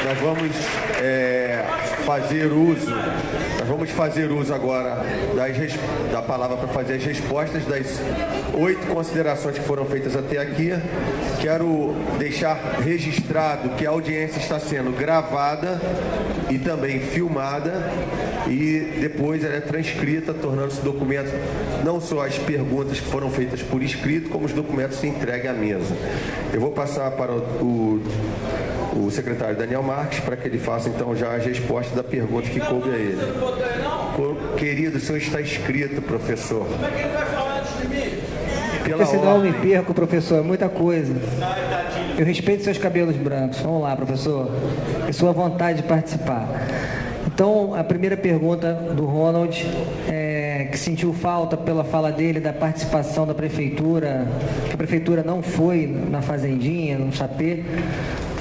Nós vamos fazer uso agora da palavra para fazer as respostas das 8 considerações que foram feitas até aqui. Quero deixar registrado que a audiência está sendo gravada e também filmada e depois ela é transcrita, tornando-se documento não só as perguntas que foram feitas por escrito, como os documentos se entreguem à mesa. Eu vou passar para o secretário Daniel Marques para que ele faça então já as respostas da pergunta que coube a ele. Querido, o senhor está inscrito, professor. Como é que ele vai falar antes de mim? Porque senão eu me perco, professor, é muita coisa. Eu respeito seus cabelos brancos. Vamos lá, professor. E sua vontade de participar. Então, a primeira pergunta do Ronald, que sentiu falta pela fala dele da participação da prefeitura, que a prefeitura não foi na Fazendinha, no Sapê.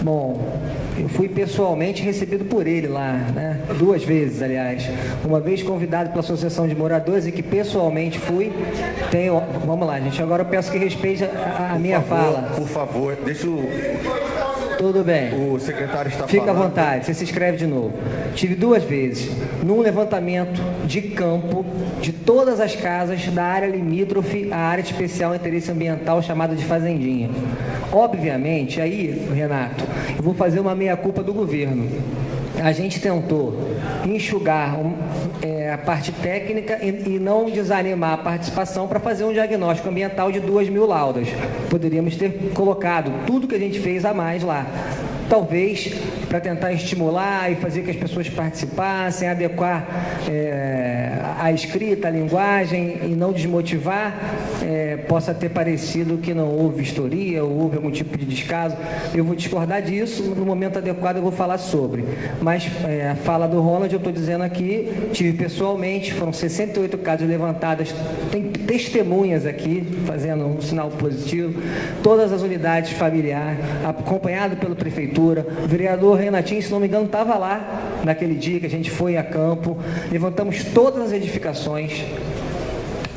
Bom, eu fui pessoalmente recebido por ele lá, né? 2 vezes, aliás. Uma vez convidado pela Associação de Moradores e que pessoalmente fui. Vamos lá, gente. Agora eu peço que respeite a minha fala. Por favor, deixa o... Tudo bem. O secretário está Fica falando. à vontade, você se inscreve de novo. Tive 2 vezes, num levantamento de campo de todas as casas da área limítrofe à área de especial interesse ambiental chamada de Fazendinha. Obviamente, aí, Renato, eu vou fazer uma meia-culpa do governo. A gente tentou enxugar a parte técnica e não desanimar a participação para fazer um diagnóstico ambiental de 2.000 laudas. Poderíamos ter colocado tudo que a gente fez a mais lá. Talvez para tentar estimular e fazer que as pessoas participassem, adequar a escrita, a linguagem e não desmotivar, possa ter parecido que não houve vistoria ou houve algum tipo de descaso. Eu vou discordar disso, no momento adequado eu vou falar sobre. Mas a fala do Ronald, eu estou dizendo aqui, tive pessoalmente, foram 68 casas levantadas, tem testemunhas aqui, fazendo um sinal positivo, todas as unidades familiares, acompanhado pela prefeitura. O vereador Renatinho, se não me engano, estava lá naquele dia que a gente foi a campo, levantamos todas as edificações,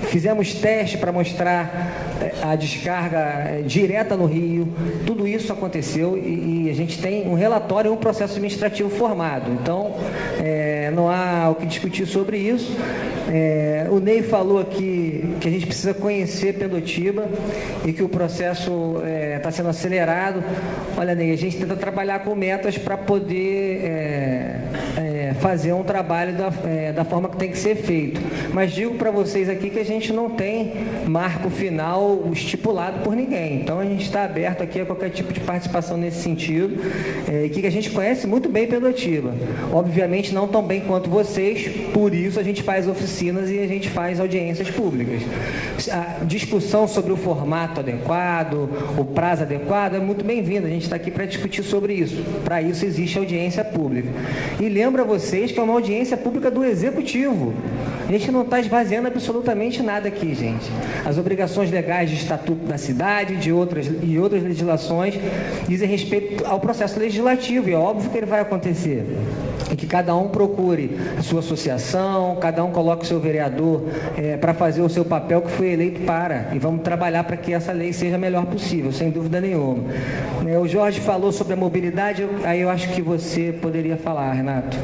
fizemos teste para mostrar a descarga direta no rio, tudo isso aconteceu e a gente tem um relatório e um processo administrativo formado, então não há o que discutir sobre isso. O Ney falou aqui que a gente precisa conhecer Pendotiba e que o processo está sendo acelerado. Olha, Ney, a gente tenta trabalhar com metas para poder fazer um trabalho da forma que tem que ser feito, mas digo para vocês aqui que a gente não tem marco final estipulado por ninguém, então a gente está aberto aqui a qualquer tipo de participação nesse sentido, e que a gente conhece muito bem Pendotiba, obviamente não tão bem quanto vocês, por isso a gente faz oficinas e a gente faz audiências públicas. A discussão sobre o formato adequado, o prazo adequado é muito bem-vinda, a gente está aqui para discutir sobre isso, para isso existe audiência pública. E lembro a vocês que é uma audiência pública do Executivo, a gente não está esvaziando absolutamente nada aqui, gente. As obrigações legais de estatuto da cidade e outras legislações dizem respeito ao processo legislativo, e é óbvio que ele vai acontecer. E que cada um procure a sua associação, cada um coloque o seu vereador para fazer o seu papel que foi eleito para. E vamos trabalhar para que essa lei seja a melhor possível, sem dúvida nenhuma. O Jorge falou sobre a mobilidade, aí eu acho que você poderia falar, Renato.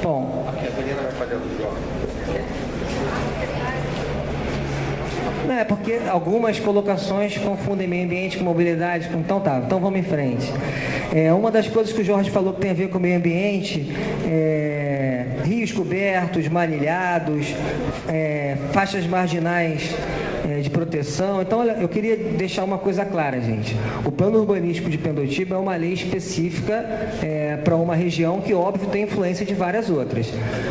Bom, porque algumas colocações confundem meio ambiente com mobilidade. Então tá, então vamos em frente. Uma das coisas que o Jorge falou que tem a ver com o meio ambiente rios cobertos, manilhados, faixas marginais de proteção. Então, olha, eu queria deixar uma coisa clara, gente. O plano urbanístico de Pendotiba é uma lei específica para uma região que, óbvio, tem influência de várias outras.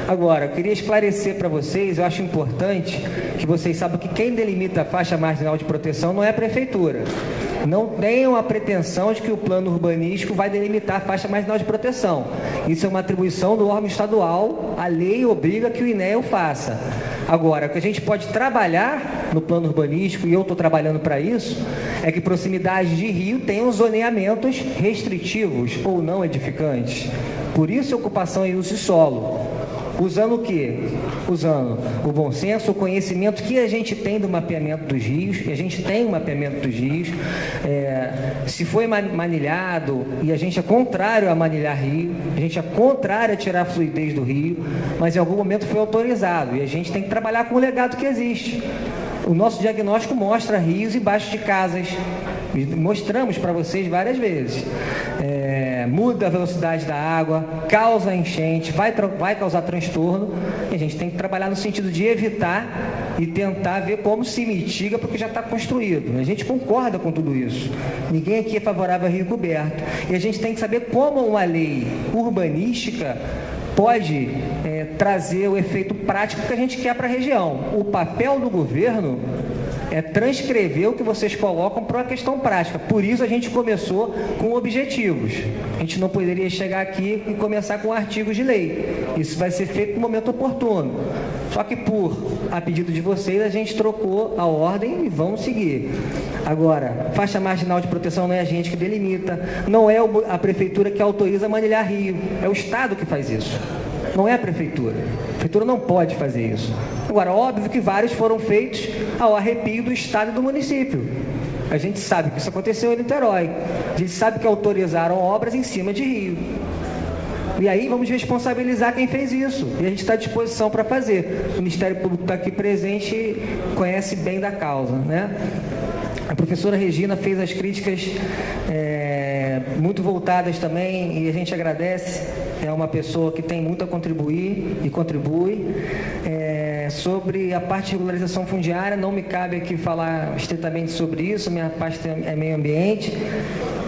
Agora, eu queria esclarecer para vocês, eu acho importante que vocês saibam que quem delimita a faixa marginal de proteção não é a prefeitura. Não tenham a pretensão de que o plano urbanístico vai delimitar a faixa marginal de proteção. Isso é uma atribuição do órgão estadual, a lei obriga que o INEA o faça. Agora, o que a gente pode trabalhar no plano urbanístico, e eu estou trabalhando para isso, é que proximidade de rio tenham zoneamentos restritivos ou não edificantes. Por isso, a ocupação em uso de solo. Usando o quê? Usando o bom senso, o conhecimento que a gente tem do mapeamento dos rios, e a gente tem um mapeamento dos rios, se foi manilhado, e a gente é contrário a manilhar rio, a gente é contrário a tirar a fluidez do rio, mas em algum momento foi autorizado, e a gente tem que trabalhar com o legado que existe. O nosso diagnóstico mostra rios embaixo de casas, mostramos para vocês várias vezes. Muda a velocidade da água, causa enchente, vai causar transtorno, e a gente tem que trabalhar no sentido de evitar e tentar ver como se mitiga, porque já está construído. A gente concorda com tudo isso. Ninguém aqui é favorável a rio coberto. E a gente tem que saber como uma lei urbanística pode trazer o efeito prático que a gente quer para a região. O papel do governo é transcrever o que vocês colocam para uma questão prática. Por isso a gente começou com objetivos. A gente não poderia chegar aqui e começar com artigos de lei. Isso vai ser feito no momento oportuno. Só que a pedido de vocês, a gente trocou a ordem e vamos seguir. Agora, faixa marginal de proteção não é a gente que delimita, não é a prefeitura que autoriza manilhar rio, é o Estado que faz isso. Não é a prefeitura. A prefeitura não pode fazer isso. Agora, óbvio que vários foram feitos ao arrepio do Estado e do município. A gente sabe que isso aconteceu em Niterói. A gente sabe que autorizaram obras em cima de rio. E aí vamos responsabilizar quem fez isso. E a gente está à disposição para fazer. O Ministério Público está aqui presente e conhece bem da causa, né? A professora Regina fez as críticas muito voltadas também, e a gente agradece. É uma pessoa que tem muito a contribuir e contribui. Sobre a parte de regularização fundiária, não me cabe aqui falar estritamente sobre isso, minha parte é meio ambiente,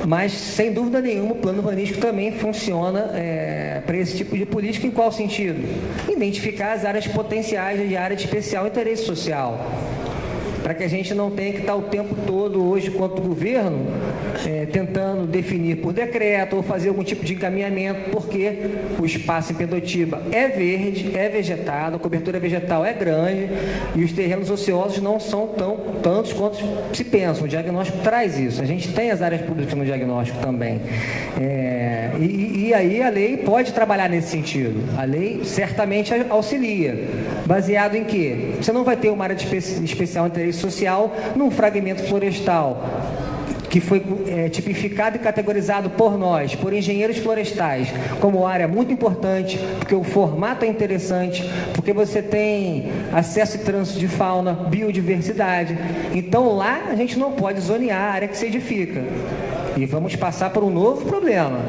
mas sem dúvida nenhuma o plano urbanístico também funciona para esse tipo de política. Em qual sentido? Identificar as áreas potenciais de área de especial interesse social, para que a gente não tenha que estar o tempo todo, hoje, quanto governo, tentando definir por decreto ou fazer algum tipo de encaminhamento, porque o espaço em Pendotiba é verde, é vegetado, a cobertura vegetal é grande e os terrenos ociosos não são tantos quanto se pensa. O diagnóstico traz isso. A gente tem as áreas públicas no diagnóstico também. E aí a lei pode trabalhar nesse sentido. A lei certamente auxilia. Baseado em quê? Você não vai ter uma área de especial interesse social num fragmento florestal que foi tipificado e categorizado por nós, por engenheiros florestais, como área muito importante, porque o formato é interessante, porque você tem acesso e trânsito de fauna, biodiversidade. Então lá a gente não pode zonear a área que se edifica. E vamos passar por um novo problema.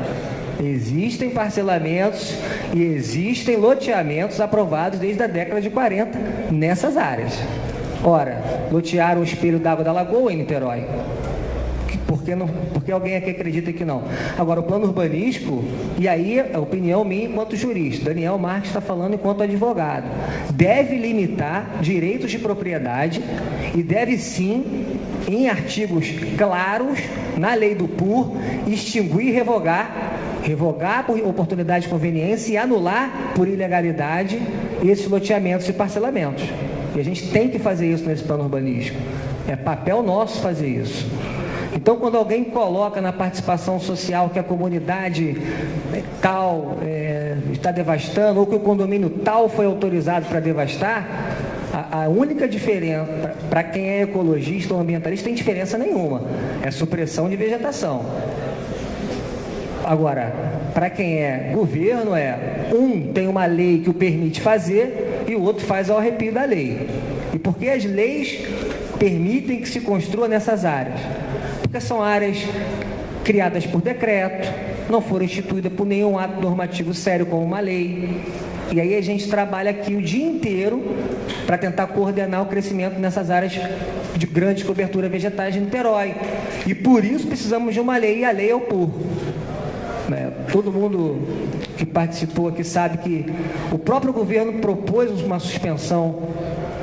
Existem parcelamentos e existem loteamentos aprovados desde a década de 40 nessas áreas. Ora, lotearam o espelho d'água da Lagoa em Niterói. Porque alguém aqui acredita que não. Agora, o plano urbanístico, e aí a opinião minha enquanto jurista, Daniel Marques está falando enquanto advogado, deve limitar direitos de propriedade e deve sim, em artigos claros, na lei do PUR, extinguir e revogar por oportunidade de conveniência e anular por ilegalidade esses loteamentos e parcelamentos. E a gente tem que fazer isso nesse plano urbanístico. É papel nosso fazer isso. Então, quando alguém coloca na participação social que a comunidade tal está devastando, ou que o condomínio tal foi autorizado para devastar, a única diferença, para quem é ecologista ou ambientalista, tem diferença nenhuma. É supressão de vegetação. Agora, para quem é governo, um tem uma lei que o permite fazer e o outro faz ao arrepio da lei. E por que as leis permitem que se construa nessas áreas? Porque são áreas criadas por decreto, não foram instituídas por nenhum ato normativo sério como uma lei. E aí a gente trabalha aqui o dia inteiro para tentar coordenar o crescimento nessas áreas de grande cobertura vegetais de Niterói. E por isso precisamos de uma lei, e a lei é o PUR. Todo mundo que participou aqui sabe que o próprio governo propôs uma suspensão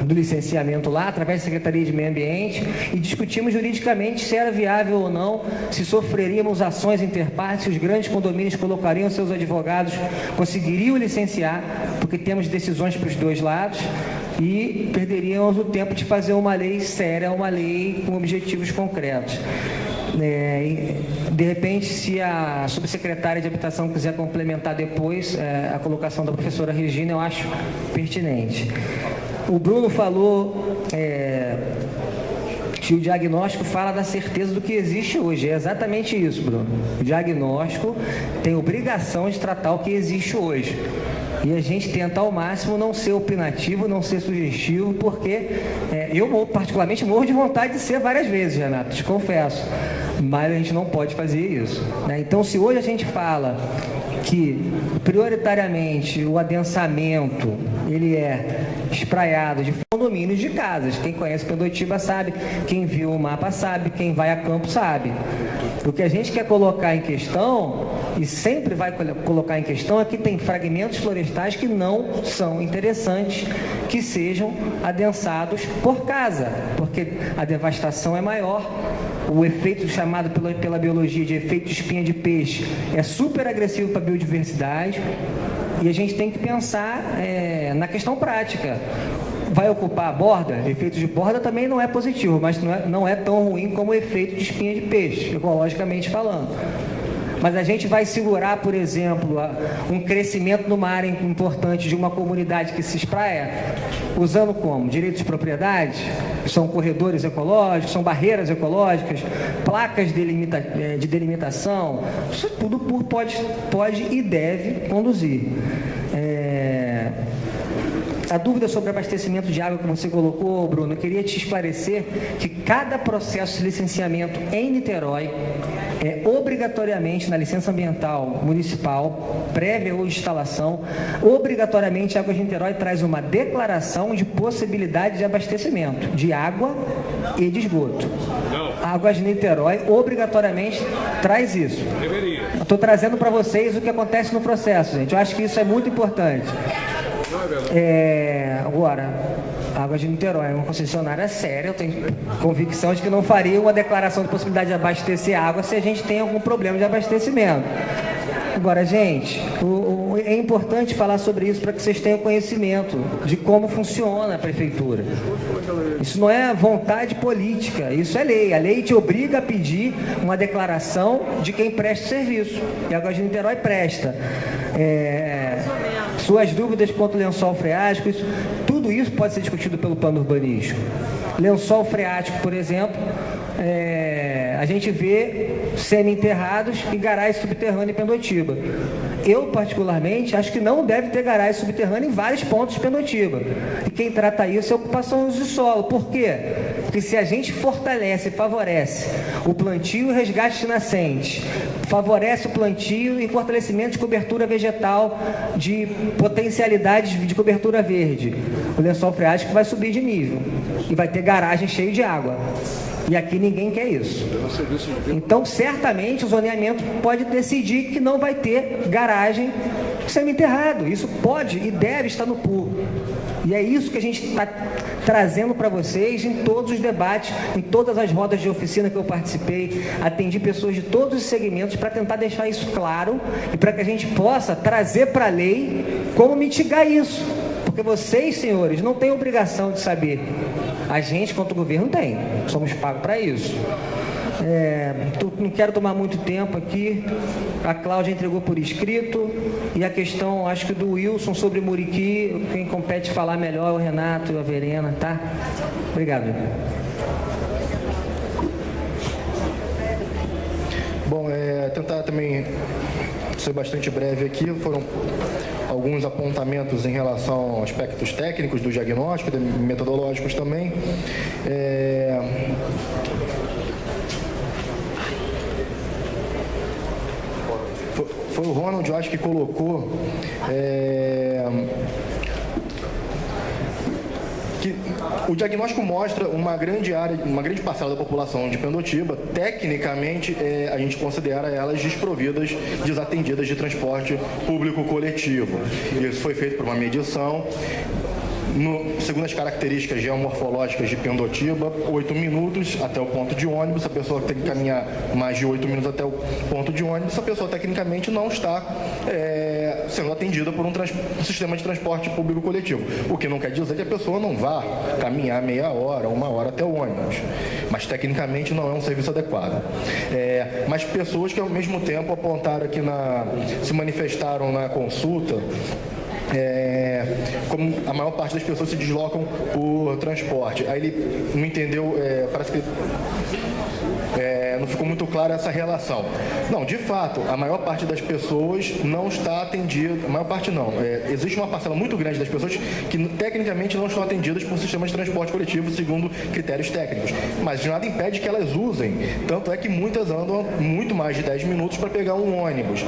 do licenciamento lá, através da Secretaria de Meio Ambiente, e discutimos juridicamente se era viável ou não, se sofreríamos ações interpartes, se os grandes condomínios colocariam seus advogados, conseguiriam licenciar, porque temos decisões para os dois lados, e perderíamos o tempo de fazer uma lei séria, uma lei com objetivos concretos. De repente, se a subsecretária de Habitação quiser complementar depois a colocação da professora Regina, eu acho pertinente. O Bruno falou que o diagnóstico fala da certeza do que existe hoje. É exatamente isso, Bruno. O diagnóstico tem obrigação de tratar o que existe hoje. E a gente tenta ao máximo não ser opinativo, não ser sugestivo, porque eu particularmente morro de vontade de ser várias vezes, Renato, te confesso. Mas a gente não pode fazer isso, né? Então, se hoje a gente fala que prioritariamente o adensamento ele é espraiado de condomínios de casas. Quem conhece Pendotiba sabe, quem viu o mapa sabe, quem vai a campo sabe. O que a gente quer colocar em questão, e sempre vai colocar em questão, é que tem fragmentos florestais que não são interessantes que sejam adensados por casa, porque a devastação é maior. O efeito chamado pela biologia de efeito de espinha de peixe é super agressivo para a biodiversidade, e a gente tem que pensar na questão prática. Vai ocupar a borda? Efeito de borda também não é positivo, mas não é tão ruim como o efeito de espinha de peixe, ecologicamente falando. Mas a gente vai segurar, por exemplo, um crescimento numa área importante de uma comunidade que se espraia, usando como? Direitos de propriedade, são corredores ecológicos, são barreiras ecológicas, placas de delimitação, isso tudo pode e deve conduzir. A dúvida sobre abastecimento de água que você colocou, Bruno, eu queria te esclarecer que cada processo de licenciamento em Niterói obrigatoriamente na licença ambiental municipal, prévia ou de instalação, obrigatoriamente a Águas de Niterói traz uma declaração de possibilidade de abastecimento de água e de esgoto. A Águas de Niterói obrigatoriamente traz isso. Estou trazendo para vocês o que acontece no processo, gente. Eu acho que isso é muito importante. Agora, a Águas de Niterói é uma concessionária séria, eu tenho convicção de que não faria uma declaração de possibilidade de abastecer água se a gente tem algum problema de abastecimento. Agora, gente, é importante falar sobre isso para que vocês tenham conhecimento de como funciona a prefeitura. Isso não é vontade política, isso é lei. A lei te obriga a pedir uma declaração de quem presta serviço. E a Águas de Niterói presta. Suas dúvidas quanto ao lençol freático, tudo isso pode ser discutido pelo plano urbanístico. Lençol freático, por exemplo, a gente vê semi-enterrados e garagem subterrânea em Pendotiba. Eu, particularmente, acho que não deve ter garagem subterrânea em vários pontos de Pendotiba. E quem trata isso é a ocupação de solo. Por quê? Porque se a gente fortalece e favorece o plantio e resgate de nascentes, favorece o plantio e fortalecimento de cobertura vegetal, de potencialidades de cobertura verde, o lençol freático vai subir de nível e vai ter garagem cheia de água. E aqui ninguém quer isso. Então, certamente, o zoneamento pode decidir que não vai ter garagem semi-enterrado. Isso pode e deve estar no PUR. E é isso que a gente está trazendo para vocês em todos os debates, em todas as rodas de oficina que eu participei. Atendi pessoas de todos os segmentos para tentar deixar isso claro e para que a gente possa trazer para a lei como mitigar isso. Porque vocês, senhores, não têm obrigação de saber. A gente, quanto governo, tem. Somos pagos para isso. Não quero tomar muito tempo aqui. A Cláudia entregou por escrito. E a questão, acho que do Wilson sobre Muriqui, quem compete falar melhor é o Renato e a Verena, tá? Obrigado. Bom, tentar também ser bastante breve aqui. Foram alguns apontamentos em relação a aspectos técnicos do diagnóstico, metodológicos também. Foi o Ronald, eu acho, que colocou que o diagnóstico mostra uma grande área, uma grande parcela da população de Pendotiba, tecnicamente, a gente considera elas desprovidas, desatendidas de transporte público coletivo. Isso foi feito por uma medição. segundo as características geomorfológicas de Pendotiba, 8 minutos até o ponto de ônibus. A pessoa tem que caminhar mais de 8 minutos até o ponto de ônibus. A pessoa tecnicamente não está sendo atendida por um sistema de transporte público coletivo. O que não quer dizer que a pessoa não vá caminhar meia hora, 1 hora até o ônibus. Mas tecnicamente não é um serviço adequado. Mas pessoas que ao mesmo tempo apontaram aqui se manifestaram na consulta, como a maior parte das pessoas se deslocam por transporte. Aí ele não entendeu, parece que não ficou muito clara essa relação. Não, de fato, a maior parte das pessoas não está atendida, a maior parte não. Existe uma parcela muito grande das pessoas que tecnicamente não estão atendidas por sistema de transporte coletivo segundo critérios técnicos, mas de nada impede que elas usem. Tanto é que muitas andam muito mais de 10 minutos para pegar um ônibus.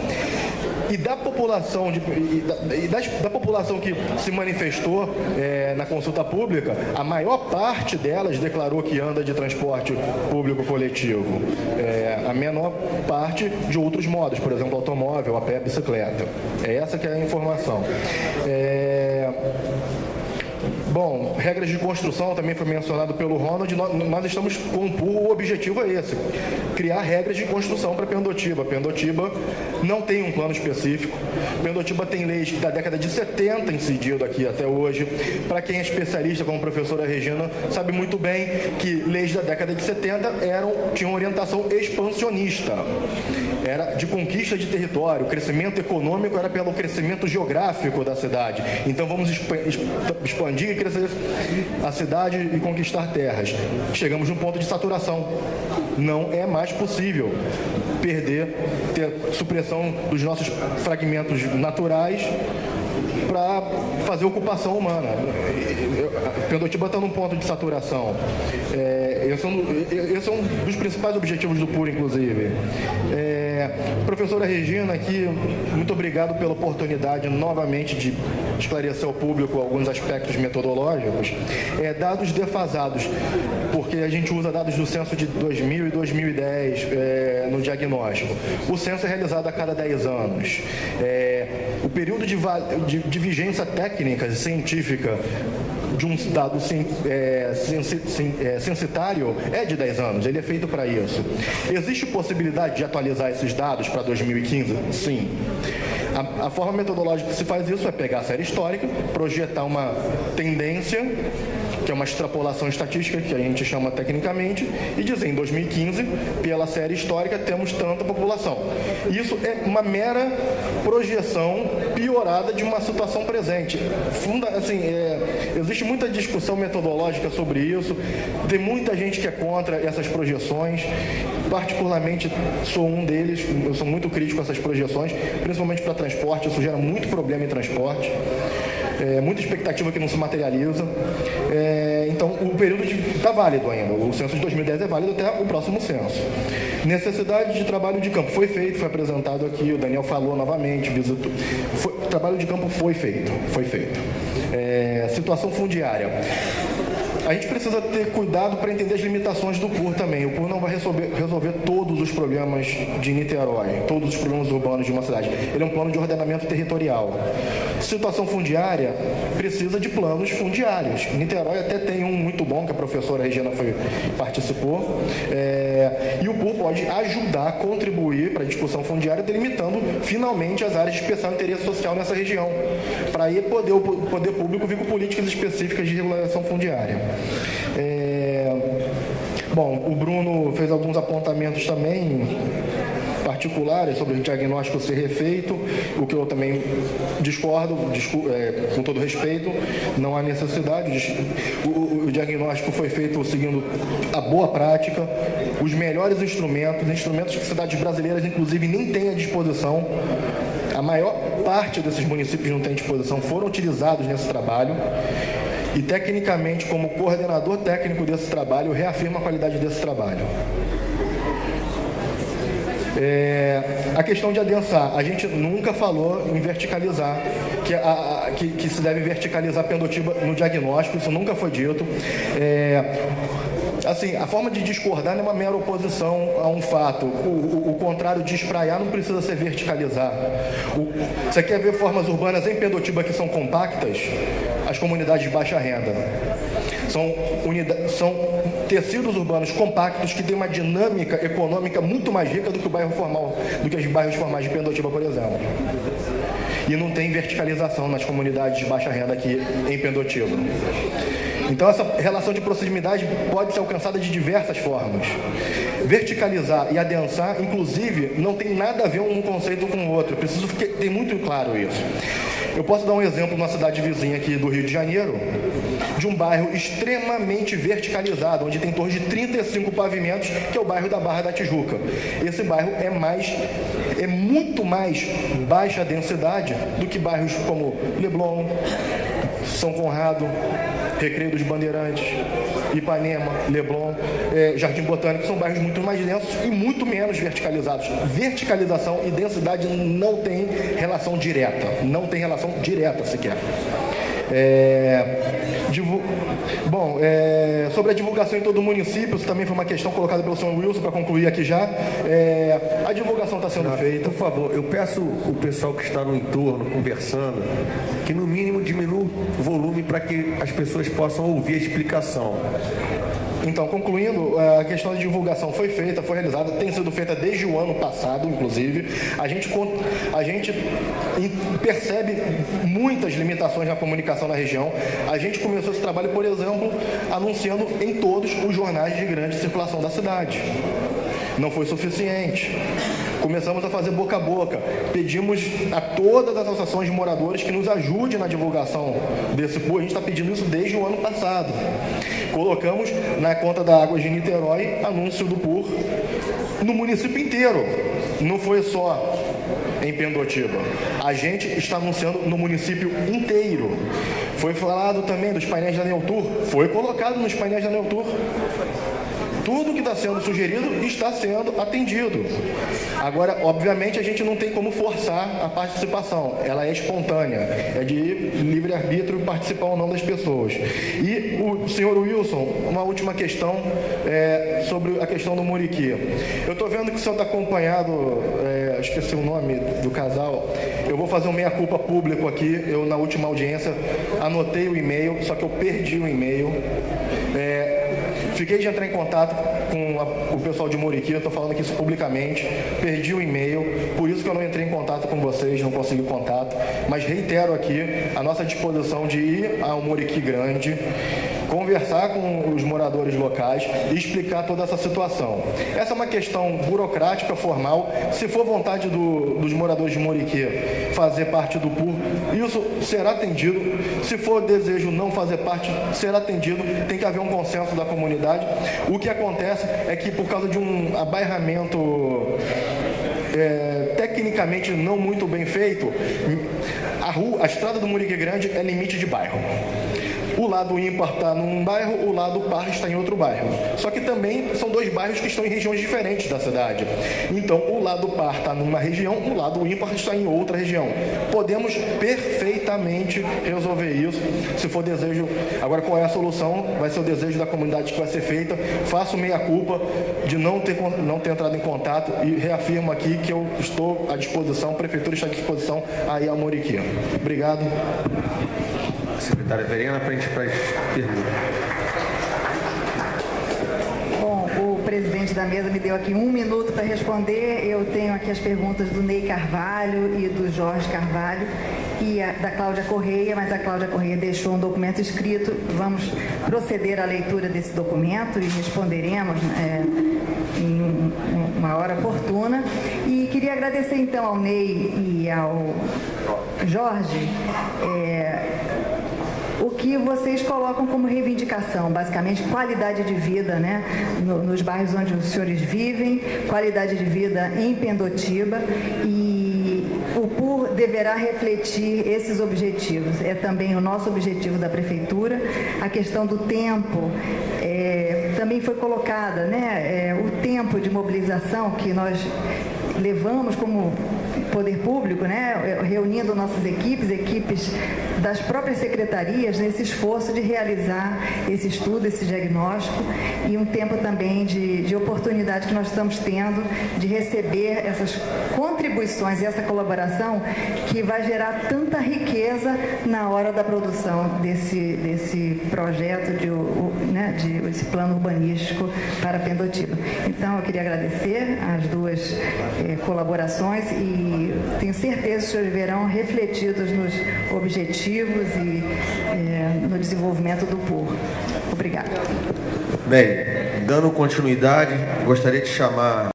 E da população, da população que se manifestou na consulta pública, a maior parte delas declarou que anda de transporte público coletivo. A menor parte de outros modos, por exemplo, automóvel, a pé, bicicleta. É essa que é a informação. Bom, regras de construção também foi mencionado pelo Ronald. Nós estamos com o objetivo é esse, criar regras de construção para Pendotiba. Pendotiba não tem um plano específico. Pendotiba tem leis da década de 70 incidido aqui até hoje. Para quem é especialista, como a professora Regina, sabe muito bem que leis da década de 70 tinham orientação expansionista. Era de conquista de território, o crescimento econômico era pelo crescimento geográfico da cidade. Então vamos expandir e crescer a cidade e conquistar terras. Chegamos num ponto de saturação. Não é mais possível ter supressão dos nossos fragmentos naturais para fazer ocupação humana. Pendotiba está num ponto de saturação. Esse é um dos principais objetivos do PUR, inclusive. Professora Regina, aqui, muito obrigado pela oportunidade novamente de esclarecer ao público alguns aspectos metodológicos. Dados defasados, porque a gente usa dados do censo de 2000 e 2010 no diagnóstico. O censo é realizado a cada 10 anos. O período de vigência técnica e científica de um dado censitário é de 10 anos, ele é feito para isso. Existe possibilidade de atualizar esses dados para 2015? Sim. A forma metodológica que se faz isso é pegar a série histórica, projetar uma tendência, que é uma extrapolação estatística, que a gente chama tecnicamente, e dizer, em 2015, pela série histórica, temos tanta população. Isso é uma mera projeção piorada de uma situação presente. Existe muita discussão metodológica sobre isso, tem muita gente que é contra essas projeções, particularmente sou um deles, eu sou muito crítico a essas projeções, principalmente para transporte, isso gera muito problema em transporte. Muita expectativa que não se materializa. Então, o período está válido ainda. O censo de 2010 é válido até o próximo censo. Necessidade de trabalho de campo. Foi feito, foi apresentado aqui, o Daniel falou novamente, visitou. Trabalho de campo foi feito. Situação fundiária. A gente precisa ter cuidado para entender as limitações do PUR também. O PUR não vai resolver todos os problemas de Niterói, todos os problemas urbanos de uma cidade. Ele é um plano de ordenamento territorial. Situação fundiária precisa de planos fundiários. Niterói até tem um muito bom, que a professora Regina participou. E o PUR pode ajudar, contribuir para a discussão fundiária, delimitando finalmente as áreas de especial interesse social nessa região, para aí o poder público vir com políticas específicas de regulação fundiária. Bom, o Bruno fez alguns apontamentos também particulares sobre o diagnóstico ser refeito, o que eu também discordo, com todo respeito, não há necessidade. O diagnóstico foi feito seguindo a boa prática, os melhores instrumentos que cidades brasileiras, inclusive, nem têm à disposição. A maior parte desses municípios não tem à disposição, foram utilizados nesse trabalho. E, tecnicamente, como coordenador técnico desse trabalho, eu reafirmo a qualidade desse trabalho. A questão de adensar, a gente nunca falou em verticalizar, que se deve verticalizar Pendotiba no diagnóstico, isso nunca foi dito. Assim, a forma de discordar não é uma mera oposição a um fato. O contrário de espraiar não precisa ser verticalizar. Você quer ver formas urbanas em Pendotiba que são compactas? As comunidades de baixa renda. São tecidos urbanos compactos que têm uma dinâmica econômica muito mais rica do que o bairro formal, do que os bairros formais de Pendotiba, por exemplo. E não tem verticalização nas comunidades de baixa renda aqui em Pendotiba. Então, essa relação de proximidade pode ser alcançada de diversas formas. Verticalizar e adensar, inclusive, não tem nada a ver um conceito com o outro. Preciso ter muito claro isso. Eu posso dar um exemplo na cidade vizinha aqui do Rio de Janeiro, de um bairro extremamente verticalizado, onde tem em torno de 35 pavimentos, que é o bairro da Barra da Tijuca. Esse bairro é muito mais baixa densidade do que bairros como Leblon, São Conrado, Recreio dos Bandeirantes, Ipanema, Leblon, Jardim Botânico, são bairros muito mais densos e muito menos verticalizados. Verticalização e densidade não tem relação direta, sequer. Sobre a divulgação em todo o município, isso também foi uma questão colocada pelo senhor Wilson, para concluir aqui já. A divulgação está sendo feita. Por favor, eu peço o pessoal que está no entorno, conversando, que no mínimo diminua o volume para que as pessoas possam ouvir a explicação. Então, concluindo, a questão de divulgação foi feita, foi realizada, tem sido feita desde o ano passado, inclusive. A gente percebe muitas limitações na comunicação na região. A gente começou esse trabalho, por exemplo, anunciando em todos os jornais de grande circulação da cidade. Não foi suficiente. Começamos a fazer boca a boca. Pedimos a todas as associações de moradores que nos ajudem na divulgação desse PUR. A gente está pedindo isso desde o ano passado. Colocamos na conta da Águas de Niterói anúncio do PUR no município inteiro. Não foi só em Pendotiba. A gente está anunciando no município inteiro. Foi falado também dos painéis da Neotur. Foi colocado nos painéis da Neotur. Tudo que está sendo sugerido está sendo atendido. Agora, obviamente, a gente não tem como forçar a participação. Ela é espontânea, é de livre-arbítrio participar ou não das pessoas. E o senhor Wilson, uma última questão sobre a questão do Muriqui. Eu estou vendo que o senhor está acompanhado, esqueci o nome do casal. Eu vou fazer um meia-culpa público aqui. Eu, na última audiência, anotei o e-mail, só que eu perdi o e-mail. Fiquei de entrar em contato com o pessoal de Muriqui, eu estou falando aqui isso publicamente, perdi o e-mail, por isso que eu não entrei em contato com vocês, não consegui contato, mas reitero aqui a nossa disposição de ir ao Muriqui Grande, conversar com os moradores locais e explicar toda essa situação. Essa é uma questão burocrática, formal. Se for vontade dos moradores de Muriqui fazer parte do PUR, isso será atendido. Se for desejo não fazer parte, será atendido. Tem que haver um consenso da comunidade. O que acontece é que, por causa de um abairramento tecnicamente não muito bem feito, a estrada do Muriqui Grande é limite de bairro. O lado ímpar está num bairro, o lado par está em outro bairro. Só que também são dois bairros que estão em regiões diferentes da cidade. Então, o lado par está numa região, o lado ímpar está em outra região. Podemos perfeitamente resolver isso, se for desejo. Agora, qual é a solução? Vai ser o desejo da comunidade que vai ser feita. Faço meia-culpa de não ter entrado em contato e reafirmo aqui que eu estou à disposição, a Prefeitura está à disposição aí a Muriqui. Obrigado. Secretária Verena, para as perguntas. Bom, o presidente da mesa me deu aqui 1 minuto para responder. Eu tenho aqui as perguntas do Ney Carvalho e do Jorge Carvalho e da Cláudia Correia, mas a Cláudia Correia deixou um documento escrito. Vamos proceder à leitura desse documento e responderemos em uma hora oportuna. E queria agradecer então ao Ney e ao Jorge o que vocês colocam como reivindicação, basicamente qualidade de vida, né, nos bairros onde os senhores vivem, qualidade de vida em Pendotiba, e o PUR deverá refletir esses objetivos. É também o nosso objetivo da Prefeitura. A questão do tempo também foi colocada, né, o tempo de mobilização que nós levamos como poder público, né, reunindo nossas equipes das próprias secretarias nesse esforço de realizar esse estudo, esse diagnóstico, e um tempo também de oportunidade que nós estamos tendo de receber essas contribuições e essa colaboração que vai gerar tanta riqueza na hora da produção desse projeto, de esse plano urbanístico para Pendotiba. Então, eu queria agradecer as duas colaborações e tenho certeza que os senhores verão refletidos nos objetivos e no desenvolvimento do povo. Obrigada. Bem, dando continuidade, gostaria de chamar